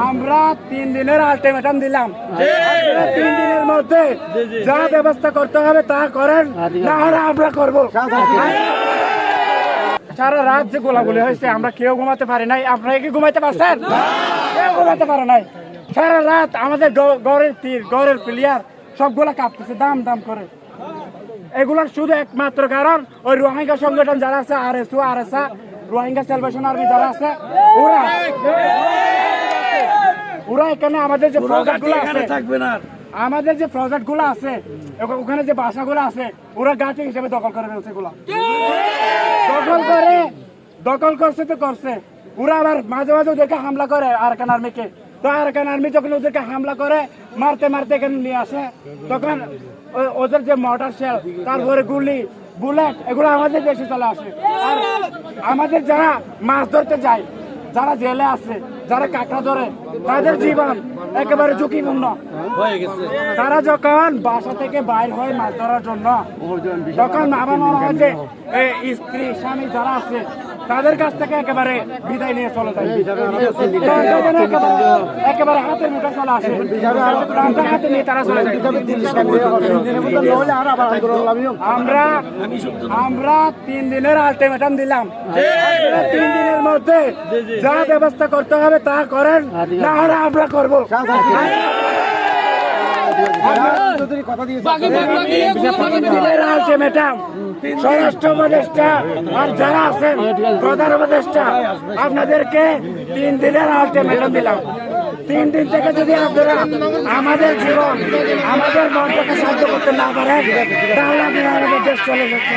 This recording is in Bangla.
আমরা 3 দিনের আলটিমেটাম দিলাম। 3 দিনের মধ্যে যা ব্যবস্থা করতে হবে তা করেন, না হলে আমরা করবো। সারা রাত যে গোলাগুলি হয়েছে আমরা কেউ ঘুমাতে পারি নাই। আপনারা কি ঘুমাইতে পারছেন? কেউ ঘুমাতে পারে নাই। সারা রাত আমাদের গড়ের তীর, গড়ের প্লেয়ার সবগুলা কাঁপতেছে দাম দাম করে। এগুলোর শুধু একমাত্র কারণ ওই রোহিঙ্গা সংগঠন যারা আছে, RSO, RSA, Rohingya celebration army যারা আছে, ওরা এখানে আমাদের যে প্রজেক্ট গুলো আছে, আমাদের যে প্রজেক্ট গুলো আছে, ওখানে যে বাসাগুলো আছে, ওরা গাঁটি হিসেবে দখল করে ফেলছে। এগুলা দখল করছে তো করছে। ওরা আবার মাঝে মাঝে ওদেরকে হামলা করে আরাকান আর্মিকে। তো আরাকান আর্মি যখন ওদেরকে হামলা করে মারতে মারতে এখানে নিয়ে আসে, তখন ওদের যে মর্টার শেল, তারপরে গুলি, বুলেট, এগুলো আমাদের দেশে চলে আসে। আর আমাদের যারা মাছ ধরতে যায়, যারা জেলে আছে, যারা কাঁকড়া ধরে, তাদের জীবন একেবারে ঝুঁকিপূর্ণ হয়ে গেছে। তারা যখন বাসা থেকে বাইর হয় মাছ ধরার জন্য, তখন আমার মনে হয় যে স্ত্রী স্বামী যারা আছে তাদের কাছ থেকে একেবারে বিদায় নিয়ে চলে যায়। একেবারে হাতের মুঠে চলে আসে, হাতে নিয়ে তারা চলে যায়। আমরা 3 দিনের আলটিমেটাম দিলাম। 3 দিনের মধ্যে যা ব্যবস্থা করতে হবে তা করেন, না হলে আমরা করবো। স্বরাষ্ট্র উপদেষ্টা আর যারা আছেন প্রধান উপদেষ্টা, আপনাদেরকে 3 দিনের আলটিমেটাম দিলাম। 3 দিন থেকে যদি আপনারা আমাদের জীবন, আমাদের মনটাকে সাহায্য করতে না পারেন, তাহলে আপনারা আমাদের দেশ চলে যাচ্ছে।